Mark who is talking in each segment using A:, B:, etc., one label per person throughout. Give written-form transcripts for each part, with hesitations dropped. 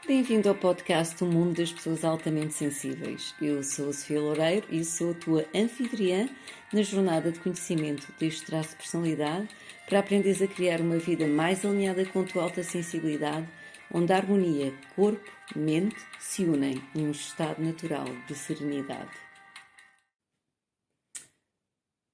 A: Bem-vindo ao podcast do Mundo das Pessoas Altamente Sensíveis. Eu sou a Sofia Loureiro e sou a tua anfitriã na jornada de conhecimento deste traço de personalidade para aprenderes a criar uma vida mais alinhada com a tua alta sensibilidade, onde a harmonia corpo-mente se unem num estado natural de serenidade.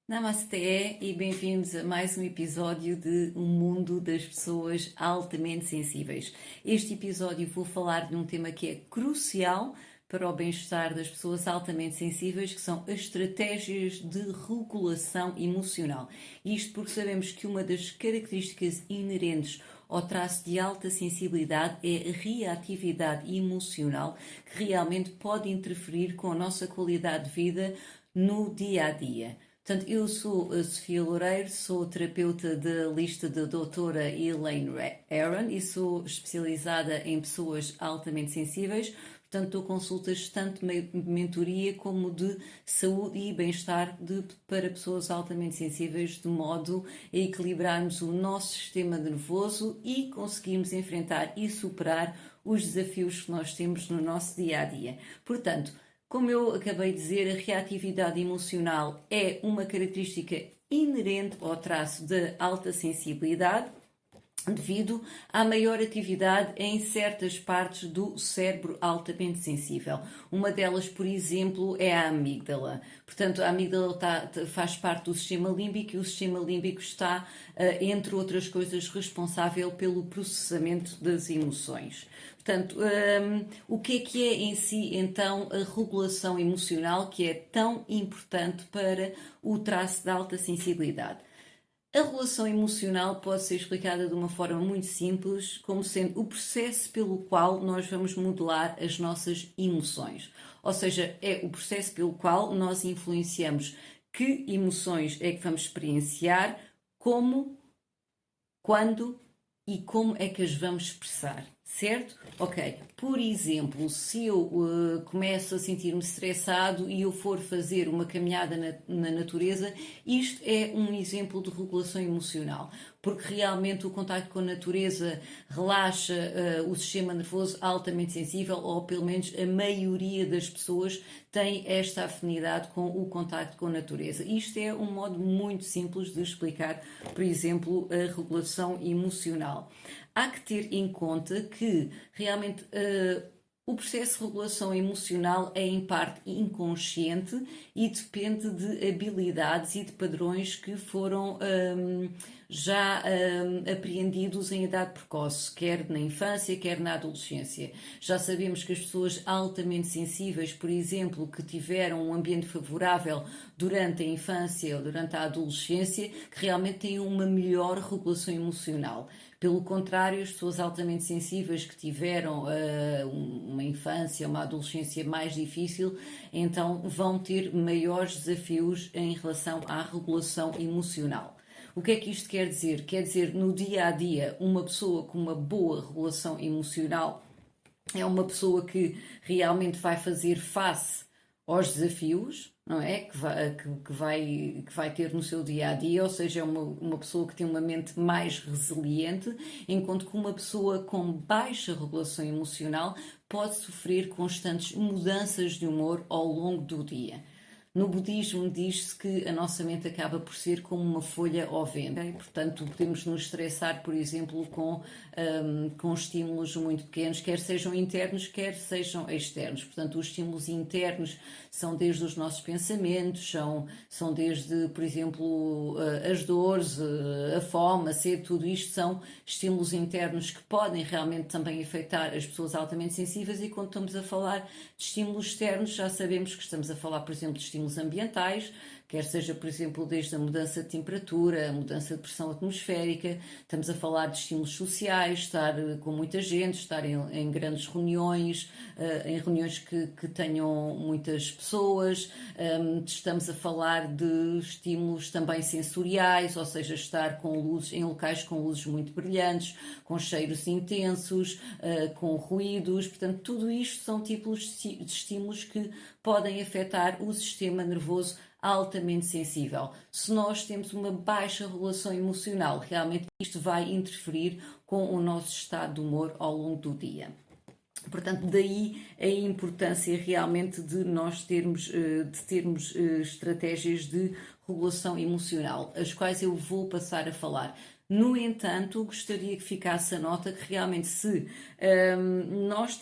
A: Namasté e bem-vindos a mais um episódio de O Mundo das Pessoas Altamente Sensíveis. Este episódio vou falar de um tema que é crucial para o bem-estar das pessoas altamente sensíveis, que são as estratégias de regulação emocional. Isto porque sabemos que uma das características inerentes ao traço de alta sensibilidade é a reatividade emocional, que realmente pode interferir com a nossa qualidade de vida no dia-a-dia. Portanto, eu sou a Sofia Loureiro, sou terapeuta da lista da doutora Elaine Aron e sou especializada em pessoas altamente sensíveis. Portanto, dou consultas tanto de mentoria como de saúde e bem-estar para pessoas altamente sensíveis, de modo a equilibrarmos o nosso sistema nervoso e conseguirmos enfrentar e superar os desafios que nós temos no nosso dia-a-dia. Portanto, como eu acabei de dizer, a reatividade emocional é uma característica inerente ao traço de alta sensibilidade, devido à maior atividade em certas partes do cérebro altamente sensível. Uma delas, por exemplo, é a amígdala. Portanto, a amígdala faz parte do sistema límbico e o sistema límbico está, entre outras coisas, responsável pelo processamento das emoções. Portanto, o que é em si, então, a regulação emocional, que é tão importante para o traço de alta sensibilidade? A regulação emocional pode ser explicada de uma forma muito simples, como sendo o processo pelo qual nós vamos modelar as nossas emoções. Ou seja, é o processo pelo qual nós influenciamos que emoções é que vamos experienciar, como, quando e como é que as vamos expressar, certo? Ok, por exemplo, se eu começo a sentir-me estressado e eu for fazer uma caminhada na natureza, isto é um exemplo de regulação emocional, porque realmente o contacto com a natureza relaxa o sistema nervoso altamente sensível, ou pelo menos a maioria das pessoas tem esta afinidade com o contacto com a natureza. Isto é um modo muito simples de explicar, por exemplo, a regulação emocional. Há que ter em conta que realmente o processo de regulação emocional é em parte inconsciente e depende de habilidades e de padrões que foram já apreendidos em idade precoce, quer na infância, quer na adolescência. Já sabemos que as pessoas altamente sensíveis, por exemplo, que tiveram um ambiente favorável durante a infância ou durante a adolescência, que realmente têm uma melhor regulação emocional. Pelo contrário, as pessoas altamente sensíveis que tiveram uma infância, uma adolescência mais difícil, então vão ter maiores desafios em relação à regulação emocional. O que é que isto quer dizer? Quer dizer, no dia a dia, uma pessoa com uma boa regulação emocional é uma pessoa que realmente vai fazer face aos desafios, não é? Que vai ter no seu dia a dia, ou seja, é uma pessoa que tem uma mente mais resiliente, enquanto que uma pessoa com baixa regulação emocional pode sofrer constantes mudanças de humor ao longo do dia. No budismo diz-se que a nossa mente acaba por ser como uma folha ao vento, e, portanto podemos nos estressar, por exemplo, com estímulos muito pequenos, quer sejam internos, quer sejam externos. Portanto, os estímulos internos são desde os nossos pensamentos, são desde, por exemplo, as dores, a fome, a sede, tudo isto são estímulos internos que podem realmente também afetar as pessoas altamente sensíveis, e quando estamos a falar de estímulos externos, já sabemos que estamos a falar, por exemplo, de estímulos ambientais, quer seja, por exemplo, desde a mudança de temperatura, a mudança de pressão atmosférica, estamos a falar de estímulos sociais, estar com muita gente, estar em grandes reuniões, em reuniões que tenham muitas pessoas, estamos a falar de estímulos também sensoriais, ou seja, estar com luzes, em locais com luzes muito brilhantes, com cheiros intensos, com ruídos, portanto, tudo isto são tipos de estímulos que podem afetar o sistema nervoso altamente sensível. Se nós temos uma baixa regulação emocional, realmente isto vai interferir com o nosso estado de humor ao longo do dia. Portanto, daí a importância realmente de nós termos estratégias de regulação emocional, as quais eu vou passar a falar. No entanto, gostaria que ficasse a nota que realmente se nós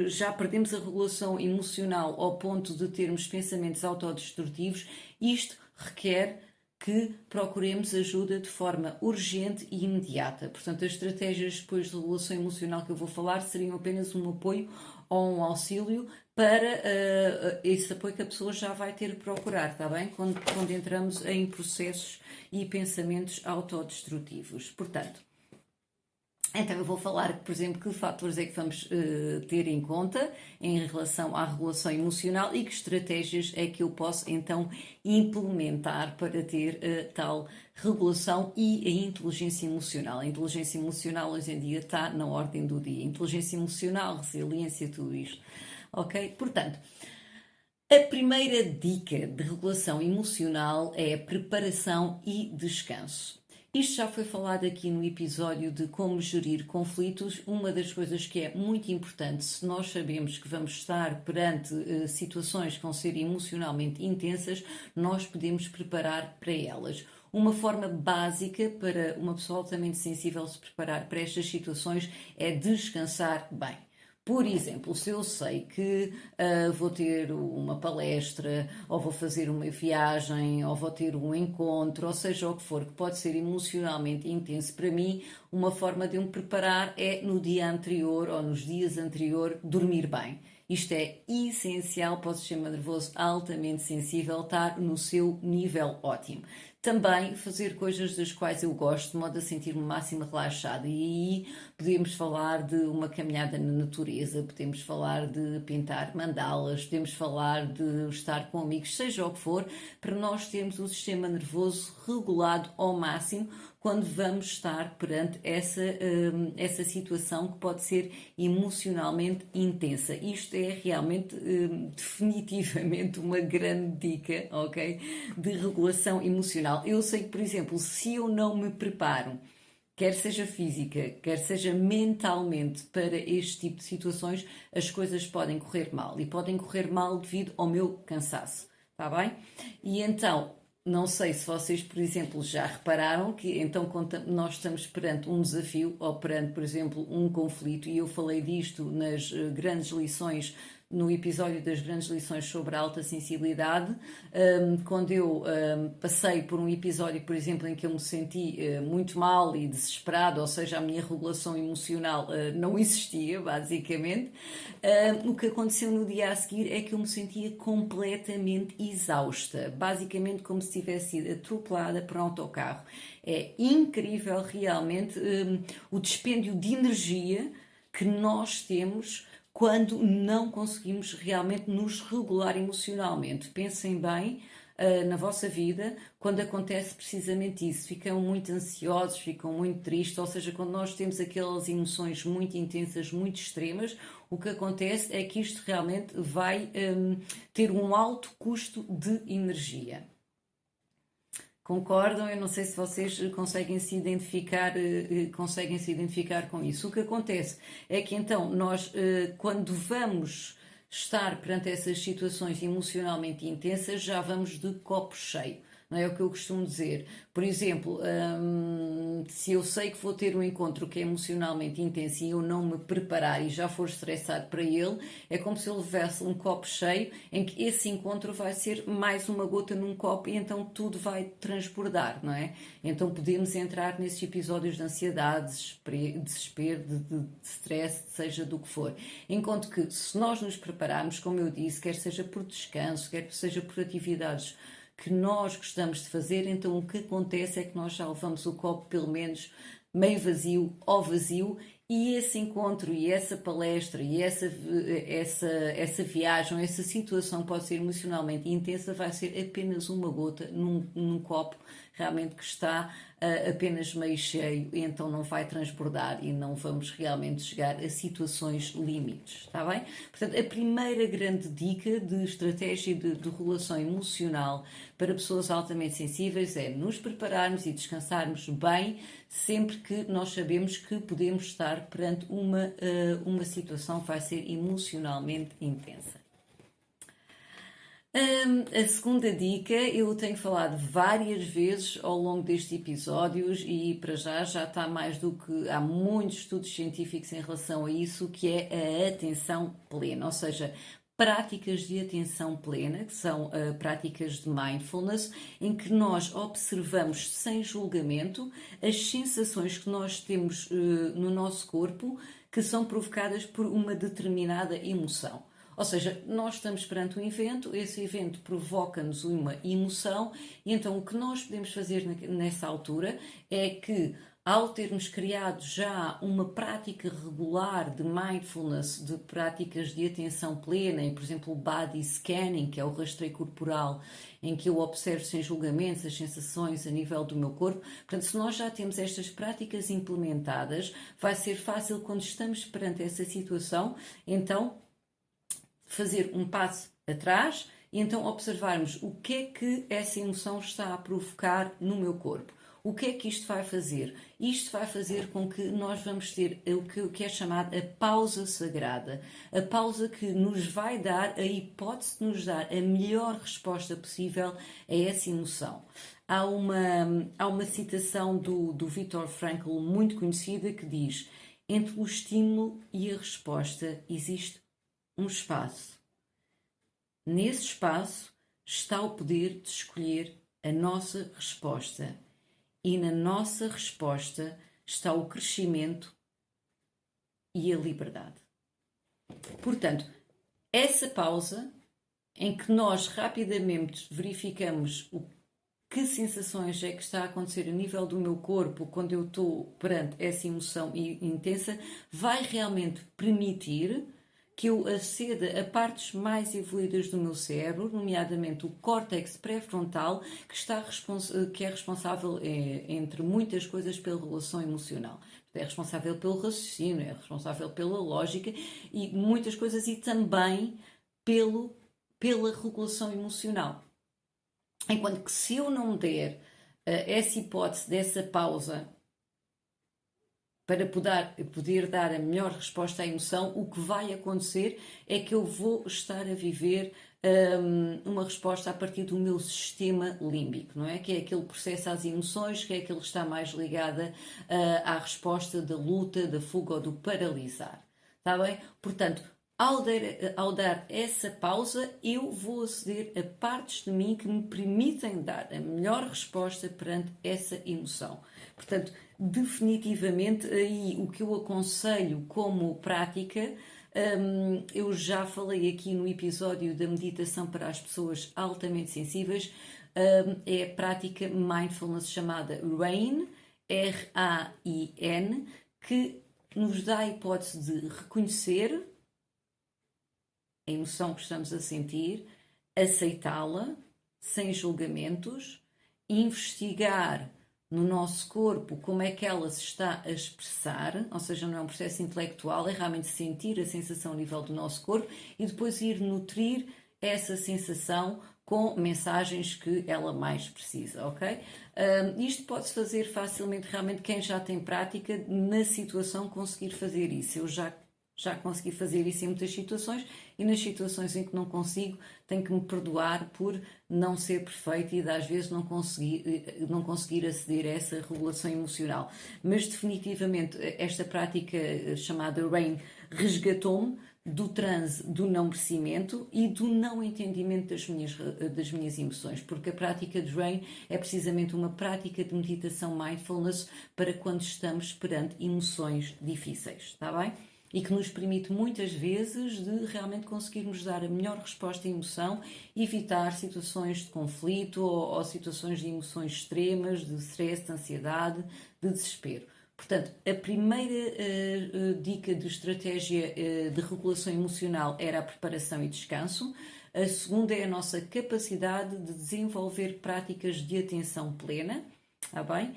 A: já perdemos a regulação emocional ao ponto de termos pensamentos autodestrutivos, isto requer que procuremos ajuda de forma urgente e imediata. Portanto, as estratégias depois de regulação emocional que eu vou falar seriam apenas um apoio ou um auxílio para esse apoio que a pessoa já vai ter que procurar, está bem? Quando entramos em processos e pensamentos autodestrutivos. Portanto, então eu vou falar, por exemplo, que fatores é que vamos ter em conta em relação à regulação emocional e que estratégias é que eu posso então implementar para ter tal regulação e a inteligência emocional. A inteligência emocional hoje em dia está na ordem do dia. Inteligência emocional, resiliência, tudo isto. Ok? Portanto, a primeira dica de regulação emocional é preparação e descanso. Isto já foi falado aqui no episódio de como gerir conflitos. Uma das coisas que é muito importante, se nós sabemos que vamos estar perante situações que vão ser emocionalmente intensas, nós podemos preparar para elas. Uma forma básica para uma pessoa altamente sensível se preparar para estas situações é descansar bem. Por exemplo, se eu sei que vou ter uma palestra, ou vou fazer uma viagem, ou vou ter um encontro, ou seja o que for, que pode ser emocionalmente intenso para mim, uma forma de eu me preparar é no dia anterior ou nos dias anteriores dormir bem. Isto é essencial para o sistema nervoso altamente sensível estar no seu nível ótimo. Também fazer coisas das quais eu gosto, de modo a sentir-me máximo relaxada. E aí podemos falar de uma caminhada na natureza, podemos falar de pintar mandalas, podemos falar de estar com amigos, seja o que for, para nós termos o sistema nervoso regulado ao máximo quando vamos estar perante essa situação que pode ser emocionalmente intensa. Isto é realmente, definitivamente, uma grande dica, ok? De regulação emocional. Eu sei que, por exemplo, se eu não me preparo, quer seja física, quer seja mentalmente, para este tipo de situações, as coisas podem correr mal. E podem correr mal devido ao meu cansaço, está bem? E então, não sei se vocês, por exemplo, já repararam que então quando nós estamos perante um desafio ou perante, por exemplo, um conflito, e eu falei disto nas grandes lições, no episódio das grandes lições sobre a alta sensibilidade, quando eu passei por um episódio, por exemplo, em que eu me senti muito mal e desesperado, ou seja, a minha regulação emocional não existia, basicamente, o que aconteceu no dia a seguir é que eu me sentia completamente exausta, basicamente como se tivesse sido atropelada por um autocarro. É incrível realmente o dispêndio de energia que nós temos quando não conseguimos realmente nos regular emocionalmente. Pensem bem na vossa vida quando acontece precisamente isso. Ficam muito ansiosos, ficam muito tristes, ou seja, quando nós temos aquelas emoções muito intensas, muito extremas, o que acontece é que isto realmente vai ter um alto custo de energia. Concordam? Eu não sei se vocês conseguem se identificar com isso. O que acontece é que então nós, quando vamos estar perante essas situações emocionalmente intensas, já vamos de copo cheio. Não é o que eu costumo dizer. Por exemplo, se eu sei que vou ter um encontro que é emocionalmente intenso e eu não me preparar e já for estressado para ele, é como se eu levasse um copo cheio em que esse encontro vai ser mais uma gota num copo e então tudo vai transbordar, não é? Então podemos entrar nesses episódios de ansiedade, desespero, de stress, seja do que for. Enquanto que se nós nos prepararmos, como eu disse, quer seja por descanso, quer seja por atividades que nós gostamos de fazer, então o que acontece é que nós já levamos o copo pelo menos meio vazio ou vazio, e esse encontro e essa palestra e essa viagem, essa situação pode ser emocionalmente intensa, vai ser apenas uma gota num copo realmente que está apenas meio cheio, e então não vai transbordar e não vamos realmente chegar a situações limites, está bem? Portanto, a primeira grande dica de estratégia de regulação emocional para pessoas altamente sensíveis é nos prepararmos e descansarmos bem sempre que nós sabemos que podemos estar perante uma situação que vai ser emocionalmente intensa. A segunda dica eu tenho falado várias vezes ao longo destes episódios e para já está mais do que... Há muitos estudos científicos em relação a isso, que é a atenção plena, ou seja, práticas de atenção plena, que são práticas de mindfulness, em que nós observamos sem julgamento as sensações que nós temos no nosso corpo que são provocadas por uma determinada emoção. Ou seja, nós estamos perante um evento, esse evento provoca-nos uma emoção e então o que nós podemos fazer nessa altura é que, ao termos criado já uma prática regular de mindfulness, de práticas de atenção plena, em, por exemplo, o body scanning, que é o rastreio corporal, em que eu observo sem julgamentos as sensações a nível do meu corpo. Portanto, se nós já temos estas práticas implementadas, vai ser fácil quando estamos perante essa situação, então fazer um passo atrás e então observarmos o que é que essa emoção está a provocar no meu corpo. O que é que isto vai fazer? Isto vai fazer com que nós vamos ter o que é chamado a pausa sagrada. A pausa que nos vai dar a hipótese de nos dar a melhor resposta possível a essa emoção. Há uma citação do Viktor Frankl muito conhecida que diz: entre o estímulo e a resposta existe um espaço. Nesse espaço está o poder de escolher a nossa resposta. E na nossa resposta está o crescimento e a liberdade. Portanto, essa pausa em que nós rapidamente verificamos que sensações é que está a acontecer a nível do meu corpo quando eu estou perante essa emoção intensa, vai realmente permitir que eu aceda a partes mais evoluídas do meu cérebro, nomeadamente o córtex pré-frontal, que é responsável, entre muitas coisas, pela regulação emocional. É responsável pelo raciocínio, é responsável pela lógica e muitas coisas, e também pela regulação emocional. Enquanto que se eu não der essa hipótese dessa pausa para poder dar a melhor resposta à emoção, o que vai acontecer é que eu vou estar a viver uma resposta a partir do meu sistema límbico, não é? Que é aquele que processa as emoções, que é aquele que está mais ligada à resposta da luta, da fuga ou do paralisar. Está bem? Portanto, ao dar essa pausa, eu vou aceder a partes de mim que me permitem dar a melhor resposta perante essa emoção. Portanto, definitivamente, aí o que eu aconselho como prática, eu já falei aqui no episódio da meditação para as pessoas altamente sensíveis, é a prática mindfulness chamada RAIN, R-A-I-N, que nos dá a hipótese de reconhecer a emoção que estamos a sentir, aceitá-la sem julgamentos, investigar no nosso corpo como é que ela se está a expressar, ou seja, não é um processo intelectual, é realmente sentir a sensação a nível do nosso corpo e depois ir nutrir essa sensação com mensagens que ela mais precisa, ok? Isto pode-se fazer facilmente, realmente quem já tem prática na situação conseguir fazer isso. Eu já consegui fazer isso em muitas situações e nas situações em que não consigo tenho que me perdoar por não ser perfeito e às vezes não conseguir aceder a essa regulação emocional. Mas definitivamente esta prática chamada RAIN resgatou-me do transe do não merecimento e do não entendimento das minhas emoções, porque a prática de RAIN é precisamente uma prática de meditação mindfulness para quando estamos perante emoções difíceis, está bem? E que nos permite muitas vezes de realmente conseguirmos dar a melhor resposta à emoção, evitar situações de conflito ou situações de emoções extremas, de stress, de ansiedade, de desespero. Portanto, a primeira dica de estratégia de regulação emocional era a preparação e descanso. A segunda é a nossa capacidade de desenvolver práticas de atenção plena. Está bem?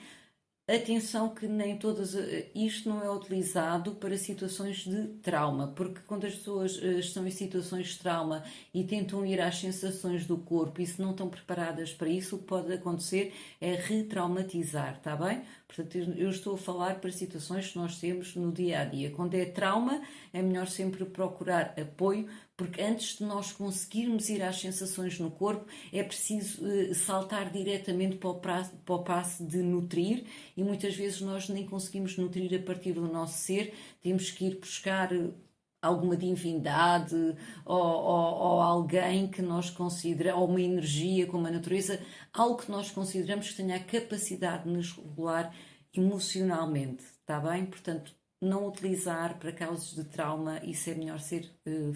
A: Atenção que nem todas, isto não é utilizado para situações de trauma, porque quando as pessoas estão em situações de trauma e tentam ir às sensações do corpo e se não estão preparadas para isso, o que pode acontecer é retraumatizar, está bem? Portanto, eu estou a falar para situações que nós temos no dia a dia. Quando é trauma, é melhor sempre procurar apoio, porque antes de nós conseguirmos ir às sensações no corpo, é preciso saltar diretamente para o passo de nutrir, e muitas vezes nós nem conseguimos nutrir a partir do nosso ser, temos que ir buscar alguma divindade ou alguém que nós consideramos, ou uma energia como a natureza, algo que nós consideramos que tenha a capacidade de nos regular emocionalmente, está bem? Portanto, não utilizar para causas de trauma, isso é melhor ser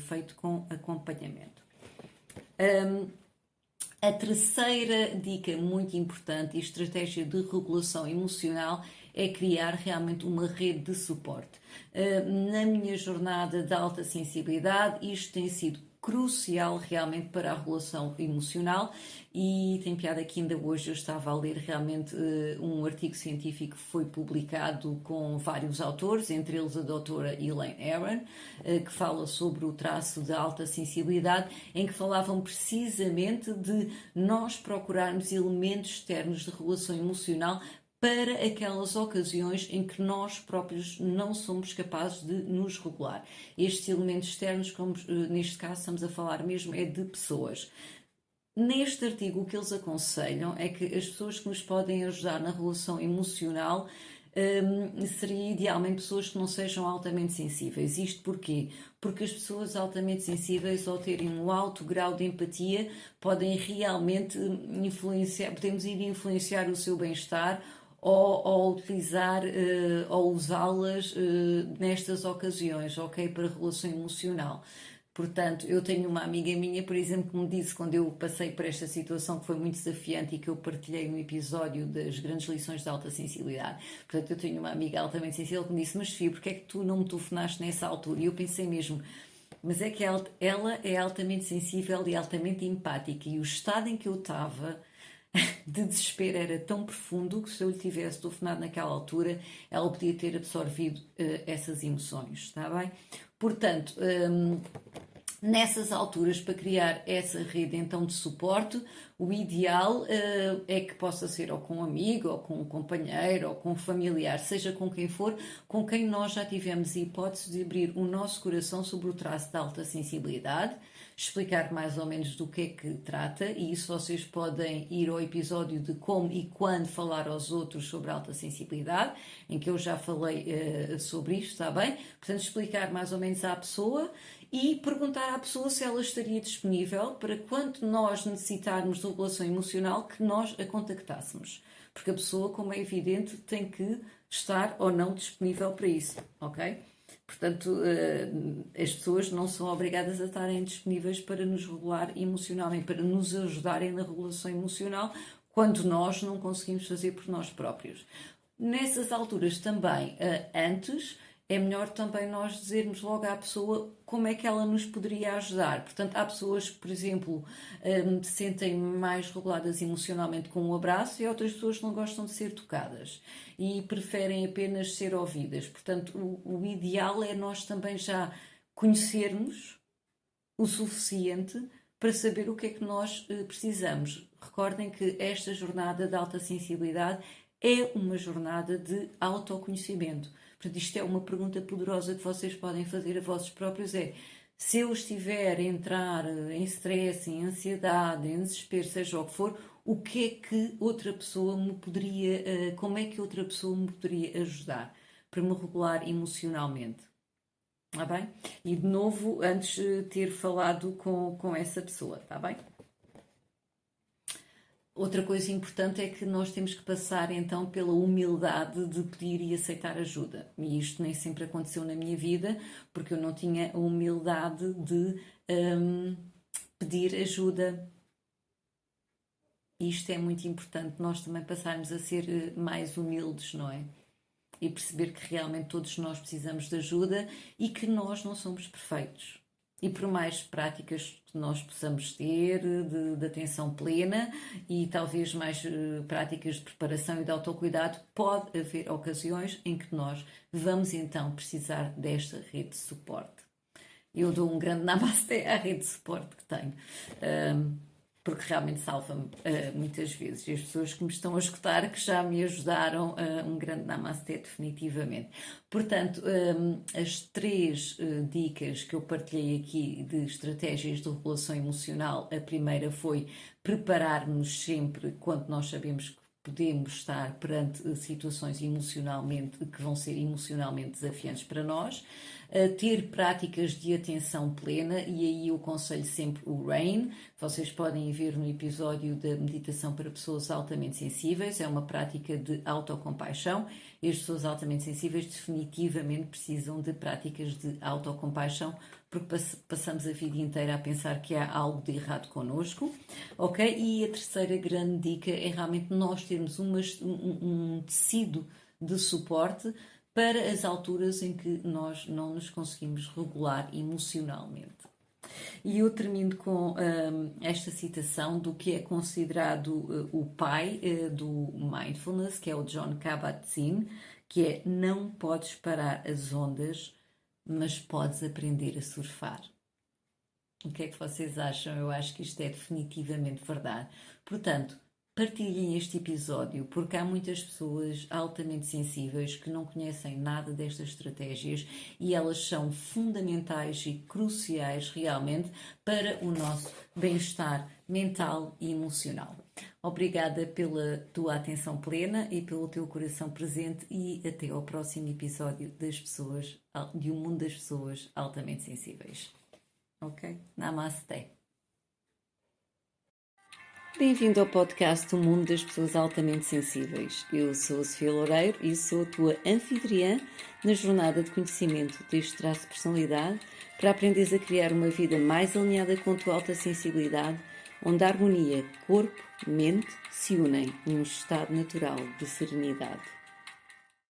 A: feito com acompanhamento. A terceira dica muito importante e estratégia de regulação emocional é criar realmente uma rede de suporte. Na minha jornada de alta sensibilidade, isto tem sido crucial realmente para a regulação emocional, e tem piada que ainda hoje eu estava a ler realmente um artigo científico que foi publicado com vários autores, entre eles a doutora Elaine Aron, que fala sobre o traço de alta sensibilidade, em que falavam precisamente de nós procurarmos elementos externos de regulação emocional para aquelas ocasiões em que nós próprios não somos capazes de nos regular. Estes elementos externos, como neste caso estamos a falar mesmo, é de pessoas. Neste artigo, o que eles aconselham é que as pessoas que nos podem ajudar na regulação emocional seriam idealmente pessoas que não sejam altamente sensíveis. Isto porquê? Porque as pessoas altamente sensíveis, ao terem um alto grau de empatia, podem realmente influenciar, podemos ir influenciar o seu bem-estar ou utilizar ou usá-las nestas ocasiões, ok? Para regulação emocional. Portanto, eu tenho uma amiga minha, por exemplo, que me disse, quando eu passei por esta situação que foi muito desafiante e que eu partilhei no episódio das grandes lições de alta sensibilidade. Portanto, eu tenho uma amiga altamente sensível que me disse: mas Sofia, porque é que tu não me telefonaste nessa altura? E eu pensei mesmo, mas é que ela é altamente sensível e altamente empática, e o estado em que eu estava de desespero era tão profundo que, se eu lhe tivesse telefonado naquela altura, ela podia ter absorvido essas emoções, está bem? Portanto, nessas alturas, para criar essa rede então de suporte, o ideal é que possa ser ou com um amigo, ou com um companheiro, ou com um familiar, seja com quem for, com quem nós já tivemos a hipótese de abrir o nosso coração sobre o traço de alta sensibilidade, explicar mais ou menos do que é que trata, e isso vocês podem ir ao episódio de como e quando falar aos outros sobre alta sensibilidade, em que eu já falei sobre isto, está bem? Portanto, explicar mais ou menos à pessoa e perguntar à pessoa se ela estaria disponível para, quando nós necessitarmos de regulação emocional, que nós a contactássemos. Porque a pessoa, como é evidente, tem que estar ou não disponível para isso, ok? Portanto, as pessoas não são obrigadas a estarem disponíveis para nos regular emocionalmente, para nos ajudarem na regulação emocional, quando nós não conseguimos fazer por nós próprios. Nessas alturas também, antes, é melhor também nós dizermos logo à pessoa como é que ela nos poderia ajudar. Portanto, há pessoas que, por exemplo, se sentem mais reguladas emocionalmente com um abraço, e outras pessoas que não gostam de ser tocadas e preferem apenas ser ouvidas. Portanto, o ideal é nós também já conhecermos o suficiente para saber o que é que nós precisamos. Recordem que esta jornada de alta sensibilidade é uma jornada de autoconhecimento. Portanto, isto é uma pergunta poderosa que vocês podem fazer a vossos próprios, é: se eu estiver a entrar em stress, em ansiedade, em desespero, seja o que for, o que é que outra pessoa me poderia, como é que outra pessoa me poderia ajudar para me regular emocionalmente? Está bem? E de novo, antes de ter falado com essa pessoa, está bem? Outra coisa importante é que nós temos que passar então pela humildade de pedir e aceitar ajuda. E isto nem sempre aconteceu na minha vida, porque eu não tinha a humildade de pedir ajuda. E isto é muito importante, nós também passarmos a ser mais humildes, não é? e perceber que realmente todos nós precisamos de ajuda e que nós não somos perfeitos. E por mais práticas que nós possamos ter de atenção plena e talvez mais práticas de preparação e de autocuidado, pode haver ocasiões em que nós vamos então precisar desta rede de suporte. Eu dou um grande namasté à rede de suporte que tenho, porque realmente salva-me muitas vezes. E as pessoas que me estão a escutar, que já me ajudaram, um grande namasté definitivamente. Portanto, as 3 dicas que eu partilhei aqui de estratégias de regulação emocional, a primeira foi preparar-nos sempre quando nós sabemos que podemos estar perante situações emocionalmente que vão ser emocionalmente desafiantes para nós, ter práticas de atenção plena, e aí eu aconselho sempre o RAIN, vocês podem ver no episódio da meditação para pessoas altamente sensíveis, é uma prática de autocompaixão, e as pessoas altamente sensíveis definitivamente precisam de práticas de autocompaixão, porque passamos a vida inteira a pensar que há algo de errado connosco, ok? E a terceira grande dica é realmente nós termos um tecido de suporte para as alturas em que nós não nos conseguimos regular emocionalmente. E eu termino com esta citação do que é considerado o pai do Mindfulness, que é o Jon Kabat-Zinn, que é: não podes parar as ondas, mas podes aprender a surfar. O que é que vocês acham? Eu acho que isto é definitivamente verdade. Portanto, partilhem este episódio, porque há muitas pessoas altamente sensíveis que não conhecem nada destas estratégias e elas são fundamentais e cruciais realmente para o nosso bem-estar mental e emocional. Obrigada pela tua atenção plena e pelo teu coração presente, e até ao próximo episódio de Um Mundo das Pessoas Altamente Sensíveis. Ok? Namasté. Bem-vindo ao podcast O Mundo das Pessoas Altamente Sensíveis. Eu sou a Sofia Loureiro e sou a tua anfitriã na jornada de conhecimento deste traço de personalidade para aprenderes a criar uma vida mais alinhada com a tua alta sensibilidade, onde a harmonia corpo-mente se unem num estado natural de serenidade.